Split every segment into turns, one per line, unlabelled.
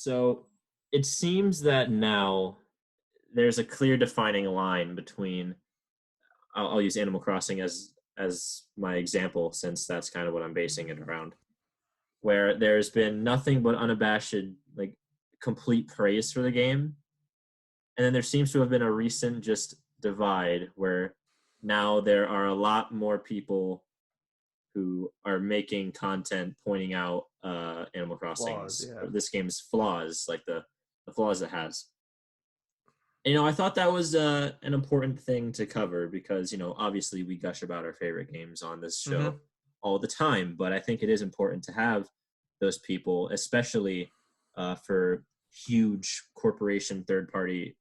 So it seems that now there's a clear defining line between. I'll use Animal Crossing as my example, since that's kind of what I'm basing it around. Where there's been nothing but unabashed, like complete praise for the game, and then there seems to have been a recent just divide where now there are a lot more people who are making content pointing out Animal
Flaws,
Crossing's
yeah.
or this game's flaws, like the flaws it has. I thought that was an important thing to cover because, obviously we gush about our favorite games on this show
Mm-hmm.
all the time, but I think it is important to have those people, especially for huge corporation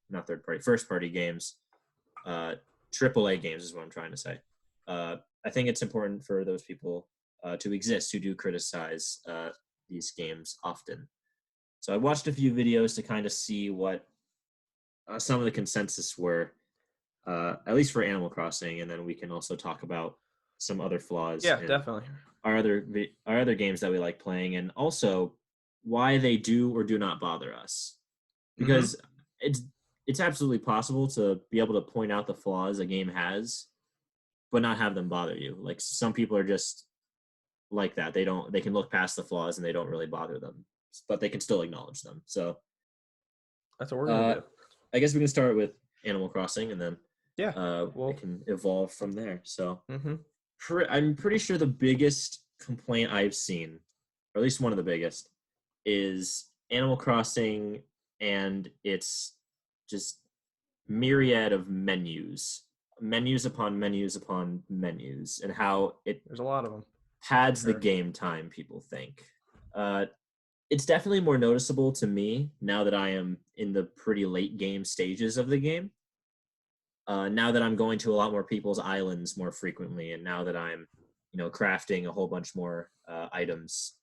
not third party, first party games, AAA games is what I'm trying to say. I think it's important for those people to exist who do criticize these games often. So I watched a few videos to kind of see what some of the consensus were, at least for Animal Crossing, and then we can also talk about some other flaws
Yeah,
in
definitely.
our other games that we like playing, and also why they do or do not bother us.
Mm-hmm.
Because it's absolutely possible to be able to point out the flaws a game has, but not have them bother you. Like some people are just like that. They can look past the flaws and they don't really bother them, but they can still acknowledge them. So
That's what we're gonna
uh,
do.
I guess we can start with Animal Crossing, and then
Yeah.
it
Well.
can evolve from there. So
Mm-hmm.
I'm pretty sure the biggest complaint I've seen, or at least one of the biggest, is Animal Crossing and its just myriad of menus upon menus upon menus, and how it
There's a lot of them for
pads the
sure.
game time, people think. Uh, it's definitely more noticeable to me now that I am in the pretty late game stages of the game. Now that I'm going to a lot more people's islands more frequently, and now that I'm, crafting a whole bunch more items.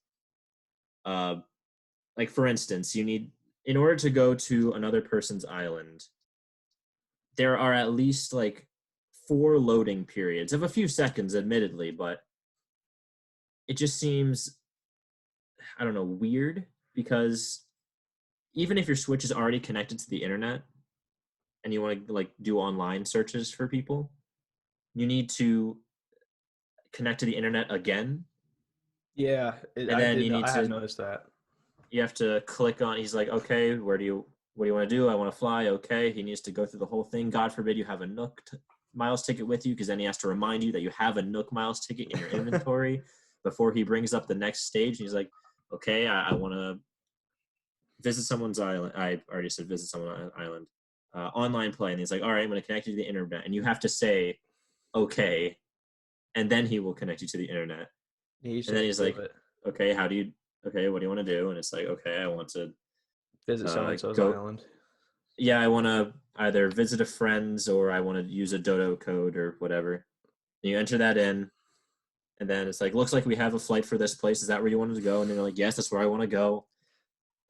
Uh, like for instance, in order to go to another person's island, there are at least like 4 loading periods of a few seconds, admittedly, but it just seems, I don't know, weird because even if your Switch is already connected to the internet and you want to like do online searches for people, you need to connect to the internet again,
Yeah,
and
I
then
did. I have noticed that.
you have to click on. He's like, okay, what do you want to do? I want to fly. Okay, he needs to go through the whole thing. God forbid you have a Nook miles ticket with you, because then he has to remind you that you have a Nook miles ticket in your inventory before he brings up the next stage. And he's like, okay, I want to visit someone's island. I already said visit someone's island. Online play, and he's like, all right, I'm going to connect you to the internet, and you have to say okay, and then he will connect you to the internet.
You just
And then
have to
he's
do
like,
it.
okay, okay, what do you want to do? And it's like, okay, I want to
Visit so and so's
go.
island.
Yeah, I want to either visit a friend's or I want to use a dodo code or whatever. And you enter that in, and then it's like, looks like we have a flight for this place. Is that where you wanted to go? And then you're like, yes, that's where I want to go.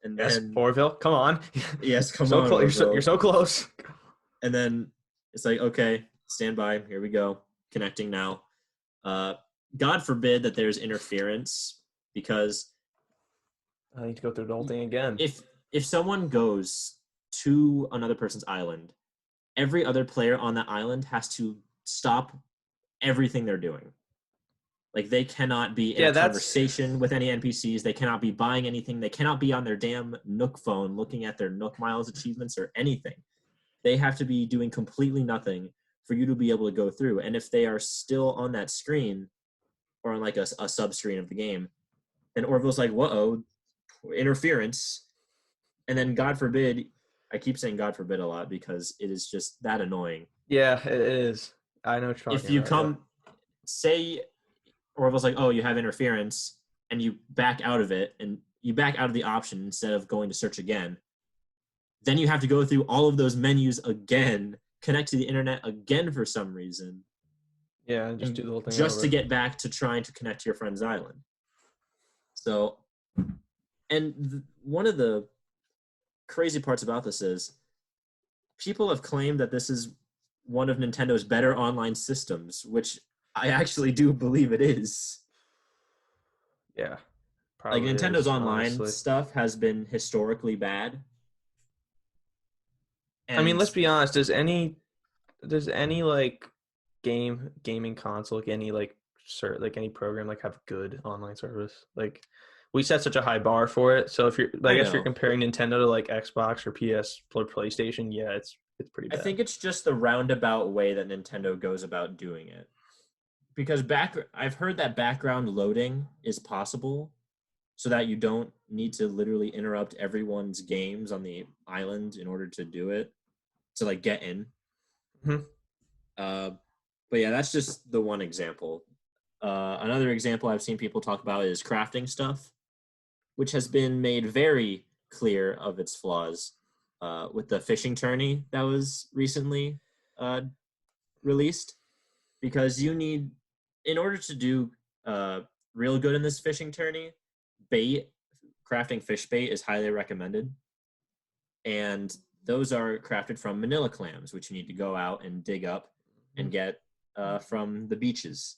And
Yes,
then,
Orville. Come on.
yes,
You're
come
so
on,
close. You're
Orville.
so close.
And then it's like, okay, stand by. Here we go. Connecting now. Uh, God forbid that there's interference, because
I need to go through the whole thing again.
if if someone goes to another person's island, every other player on that island has to stop everything they're doing. Like they cannot be in
Yeah,
a
that's
conversation with any NPCs. They cannot be buying anything. They cannot be on their damn Nook phone looking at their Nook Miles achievements or anything. They have to be doing completely nothing for you to be able to go through. And if they are still on that screen or on like a sub screen of the game, then Orville's like, whoa, interference. And then God forbid, I keep saying God forbid a lot because it is just that annoying.
yeah, it is. I know what you're
If
talking
you
about. Yeah.
come, say Orville's like, oh, you have interference, and you back out of it, and you back out of the option instead of going to search again, then you have to go through all of those menus again, connect to the internet again for some reason,
Yeah, and just
and
do the whole thing
just to
over.
get back to trying to connect to your friend's island. So, and one of the crazy parts about this is people have claimed that this is one of Nintendo's better online systems, which I actually do believe it is.
Yeah,
Like
probably
Nintendo's
is,
online
honestly.
stuff has been historically bad,
I mean,
and
let's be honest. Does any like gaming console, like any like like any program like have good online service? Like we set such a high bar for it. So if you're, I
I
guess you're
know.
comparing Nintendo to like Xbox or PS or PlayStation, yeah, it's pretty
I
bad.
think it's just the roundabout way that Nintendo goes about doing it. Because I've heard that background loading is possible so that you don't need to literally interrupt everyone's games on the island in order to do it to like get in.
Mhm.
Uh, but yeah, that's just the one example. Another example I've seen people talk about is crafting stuff, which has been made very clear of its flaws with the fishing tourney that was recently uh, released. Because you need, in order to do uh, real good in this fishing tourney, bait, crafting fish bait is highly recommended. And those are crafted from manila clams, which you need to go out and dig up and get from the beaches.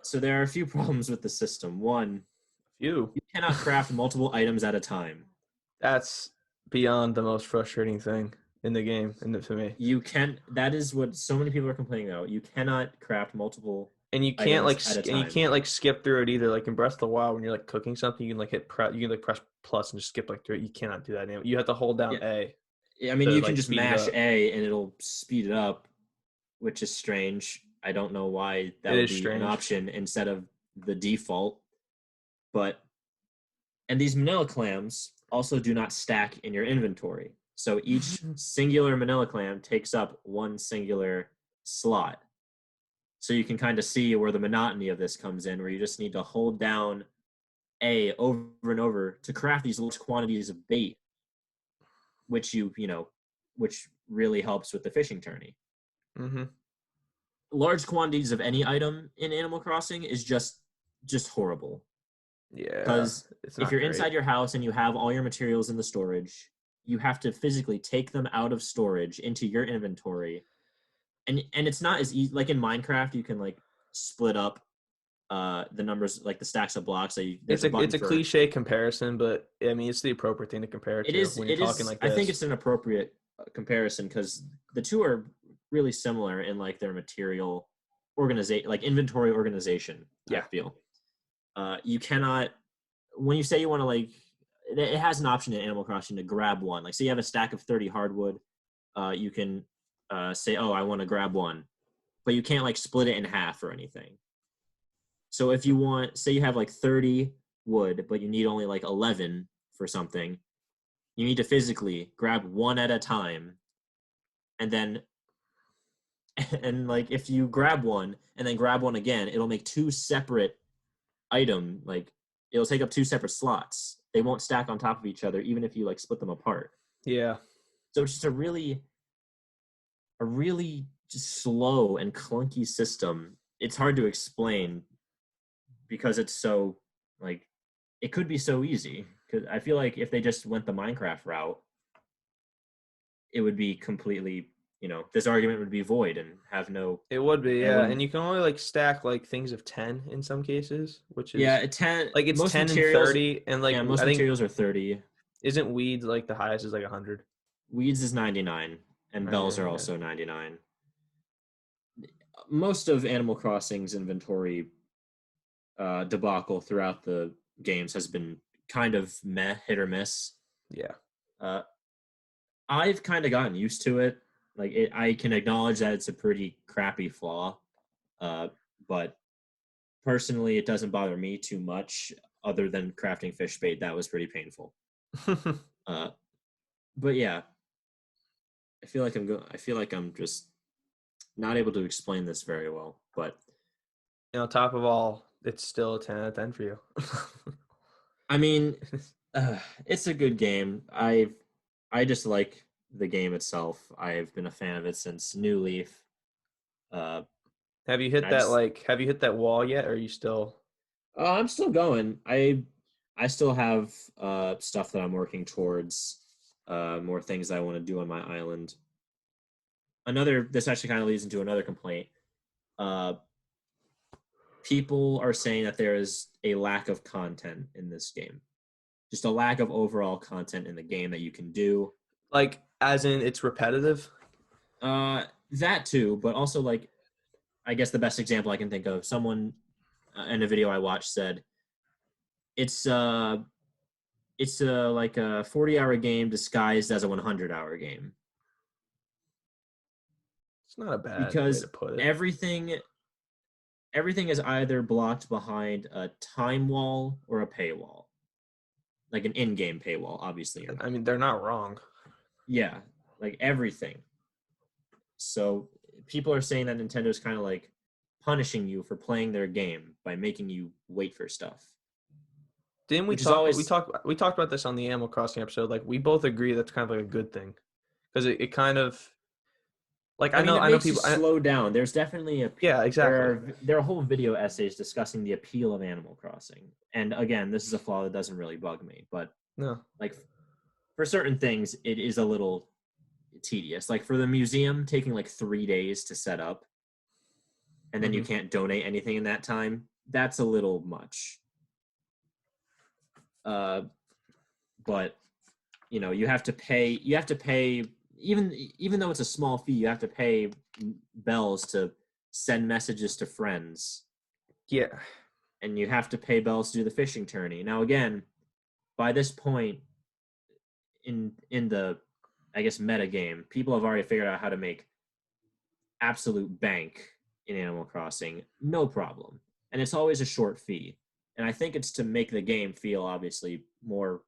So there are a few problems with the system. One,
Phew.
you cannot craft multiple items at a time.
That's beyond the most frustrating thing in the game, and for me.
That is what so many people are complaining about. You cannot craft multiple
And you can't
items
like
at a
and you
time.
can't like skip through it either. Like in Breath of the Wild, when you're like cooking something, you can like you can like press plus and just skip like through it. You cannot do that anymore. You have to hold down
Yeah,
A
I mean,
to
you can
like
just
speed it
mash
up.
A and it'll speed it up, which is strange. I don't know why that
It
would
is
be an
strange.
option instead of the default. But and these manila clams also do not stack in your inventory. So each singular manila clam takes up one singular slot. So you can kind of see where the monotony of this comes in, where you just need to hold down A over and over to craft these large quantities of bait, which which really helps with the fishing tourney.
Mm-hmm.
Large quantities of any item in Animal Crossing is just horrible.
Yeah,
Because
it's
if
not
you're
great.
inside your house and you have all your materials in the storage, you have to physically take them out of storage into your inventory. And it's not as easy like in Minecraft you can like split up the numbers like the stacks of blocks. There's
It's
a
a
button
it's a
for
cliche comparison, but I mean it's the appropriate thing to compare it to when you're
it
talking
is
like
I think
this.
it's an appropriate comparison because the two are really similar in like their material organization like inventory organization. I
Yeah.
feel you cannot when you say you want to like it has an option in Animal Crossing to grab one. Like say you have a stack of 30 hardwood, you can say, oh, I want to grab one, but you can't like split it in half or anything. So if you want, say you have like 30 wood, but you need only like 11 for something, you need to physically grab one at a time, and then and like if you grab one and then grab one again, it'll make two separate like it'll take up two separate slots. They won't stack on top of each other even if you like split them apart.
Yeah.
So it's just a really just slow and clunky system. It's hard to explain because it's so like it could be so easy. Because I feel like if they just went the Minecraft route, it would be completely this argument would be void and have no
It would be,
and it
yeah.
wouldn't.
And you can only like stack like things of 10 in some cases, which
Yeah,
is like it's 10 and 30 and like
yeah,
I
most
think
materials are 30.
isn't weeds like the highest is like 100.
Weeds is 99 and bells are
99, yeah.
also 99. Most of Animal Crossing's inventory debacle throughout the games has been kind of meh, hit or miss.
Yeah.
Uh, I've kind of gotten used to it. I can acknowledge that it's a pretty crappy flaw, uh, but personally, it doesn't bother me too much. Other than crafting fish bait, that was pretty painful. Uh, but yeah, I feel like I'm just not able to explain this very well. But
On top of all, it's still a 10 out of 10 for you.
I mean, it's a good game. I just like the game itself. I've been a fan of it since New Leaf. Uh, and I just
Have you hit that wall yet or are you still
I'm still going. I still have stuff that I'm working towards. More things that I want to do on my island. This actually kind of leads into another complaint. Uh, people are saying that there is a lack of content in this game. Just a lack of overall content in the game that you can do.
Like, as in it's repetitive?
That too, but also like I guess the best example I can think of, someone in a video I watched said it's like a 40-hour game disguised as a 100-hour game
It's not a bad way to
because
put it.
everything is either blocked behind a time wall or a paywall, like an in-game paywall. Obviously, you're
I
not.
mean, they're not wrong.
Yeah, like everything. So people are saying that Nintendo's kind of like punishing you for playing their game by making you wait for stuff,
Didn't we
which is
talk? We
always.
talked. We talked about this on the Animal Crossing episode. Like, we both agree that's kind of like a good thing, because it kind of like
I mean, it
I know
makes you
people.
slow down. There's definitely
Yeah, exactly.
there are whole video essays discussing the appeal of Animal Crossing. And again, this is a flaw that doesn't really bug me, but
No.
like for certain things, it is a little tedious. Like for the museum, taking like 3 days to set up, and then you
Mm-hmm.
can't donate anything in that time. That's a little much. Uh, but you have to pay. You have to pay even though it's a small fee. You have to pay bells to send messages to friends,
Yeah.
and you have to pay bells to do the fishing tourney. Now, again, by this point in the I guess meta game, people have already figured out how to make absolute bank in Animal Crossing, no problem. And it's always a short fee. And I think it's to make the game feel obviously more,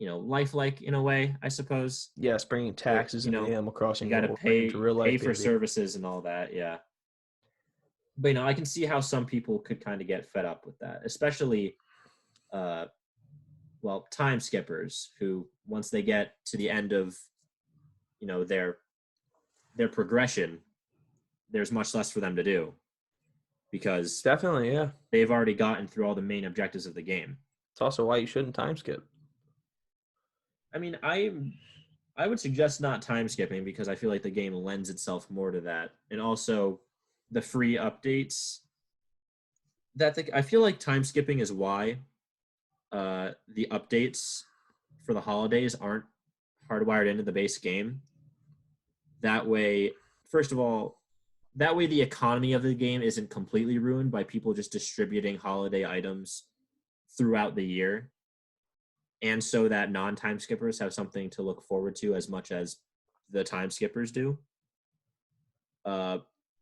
lifelike in a way, I suppose.
Yes, bringing
Where,
taxes into the Animal
you
Crossing
got to
world, bring into real
pay
life,
for
baby.
services and all that, yeah. But I can see how some people could kind of get fed up with that, especially uh time skippers who once they get to the end of, their progression, there's much less for them to do because
Definitely, yeah.
they've already gotten through all the main objectives of the game.
It's also why you shouldn't time skip.
I mean, I would suggest not time skipping because I feel like the game lends itself more to that, and also the free updates. I feel like time skipping is why the updates for the holidays aren't hardwired into the base game. That way, first of all, that way the economy of the game isn't completely ruined by people just distributing holiday items throughout the year, and so that non-time skippers have something to look forward to as much as the time skippers do. uh,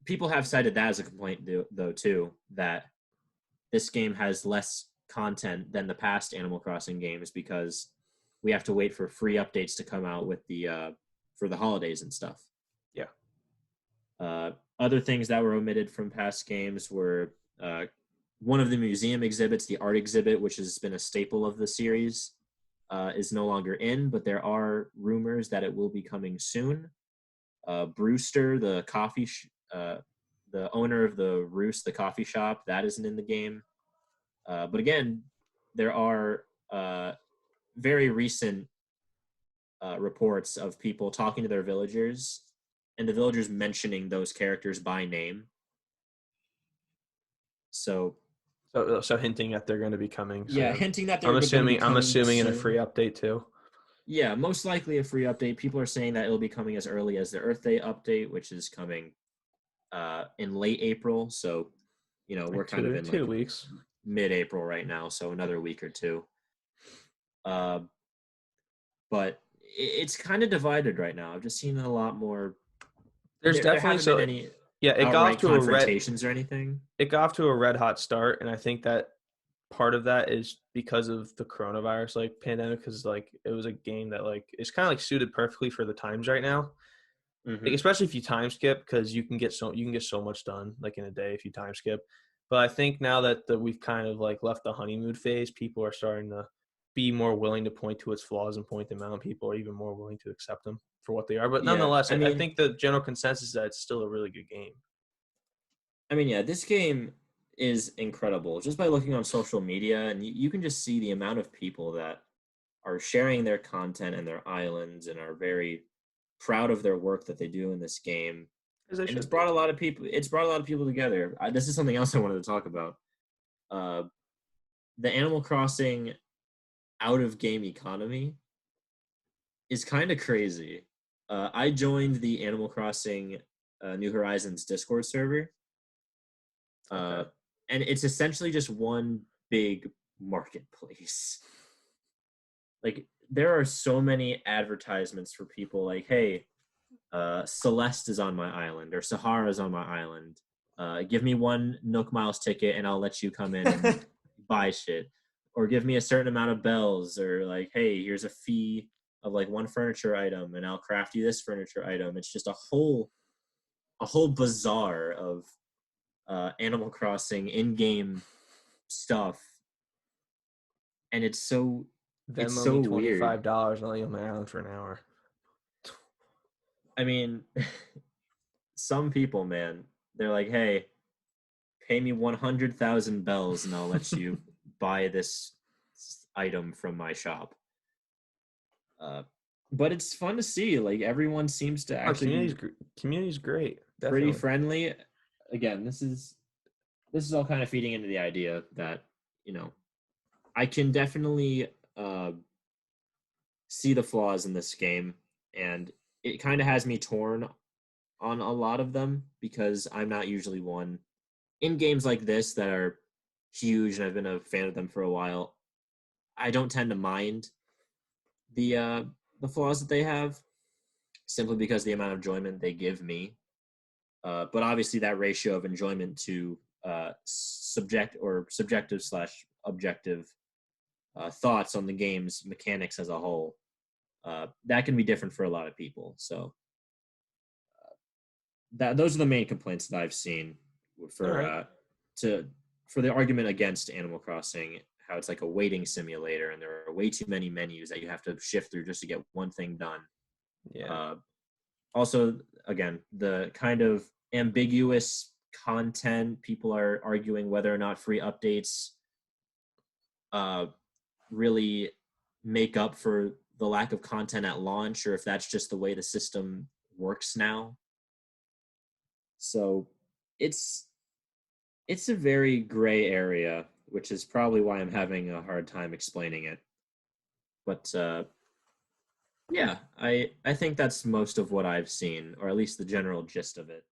People have cited that as a complaint though too, that this game has less content than the past Animal Crossing games because we have to wait for free updates to come out with the for the holidays and stuff.
Yeah.
Other things that were omitted from past games were one of the museum exhibits, the art exhibit, which has been a staple of the series, is no longer in, but there are rumors that it will be coming soon. Brewster, the the owner of the Roost, the coffee shop, that isn't in the game. But again, there are very recent reports of people talking to their villagers and the villagers mentioning those characters by name. So
So hinting that they're going to be coming
yeah,
soon.
hinting that
I'm
they're going to be
assuming. I'm
coming
assuming in a free
soon.
update too.
Yeah, most likely a free update. People are saying that it'll be coming as early as the Earth Day update, which is coming in late April. So, we're
Like
kind of in
two
like
weeks.
mid-April right now, so another week or two. But it's kind of divided right now. I've just seen a lot more.
There's
There
definitely
haven't been
so.
any
Yeah, it got off
outright
to a red.
confrontations or anything.
It got off to a red hot start, and I think that part of that is because of the coronavirus like pandemic, because like it was a game that like is kind of like suited perfectly for the times right now. Like,
Mm-hmm.
especially if you time skip, because you can get so much done like in a day if you time skip. But I think now that we've kind of like left the honeymoon phase, people are starting to be more willing to point to its flaws and point them out, and people are even more willing to accept them for what they are. But
Yeah,
nonetheless, I think the general consensus is that it's still a really good game.
yeah, this game is incredible. Just by looking on social media, and you can just see the amount of people that are sharing their content and their islands and are very proud of their work that they do in this game.
As they
and it's
should be.
brought a lot of people. It's brought a lot of people together. This is something else I wanted to talk about. Uh, the Animal Crossing out of game economy is kind of crazy. I joined the Animal Crossing New Horizons Discord server, uh,
Okay.
and it's essentially just one big marketplace. Like there are so many advertisements for people like, hey, Celeste is on my island or Sahara is on my island. Give me one Nook Miles ticket and I'll let you come in and buy shit. Or give me a certain amount of bells, or like, hey, here's a fee of like one furniture item and I'll craft you this furniture item. It's just a whole bazaar of Animal Crossing in-game stuff, and it's
Venmo
so
me
weird.
$25 and I'll leave my island for an hour.
I mean, some people, man, they're like, hey, pay me 100,000 bells and I'll let you buy this item from my shop. Uh, but it's fun to see. Like everyone seems to
Oh,
actually be
community's great.
pretty
Definitely.
friendly. Again, this is all kind of feeding into the idea that you know I can definitely see the flaws in this game, and it kind of has me torn on a lot of them because I'm not usually one in games like this that are huge, and I've been a fan of them for a while. I don't tend to mind the uh, the flaws that they have simply because the amount of enjoyment they give me. But obviously, that ratio of enjoyment to subjective slash objective thoughts on the game's mechanics as a whole, that can be different for a lot of people. So that those are the main complaints that I've seen
All
for
right.
to for the argument against Animal Crossing. How it's like a waiting simulator, and there are way too many menus that you have to shift through just to get one thing done.
Yeah.
Uh, Also, again, the kind of ambiguous content, people are arguing whether or not free updates uh, really make up for the lack of content at launch, or if that's just the way the system works now. So it's it's a very gray area, which is probably why I'm having a hard time explaining it. But yeah, I think that's most of what I've seen, or at least the general gist of it.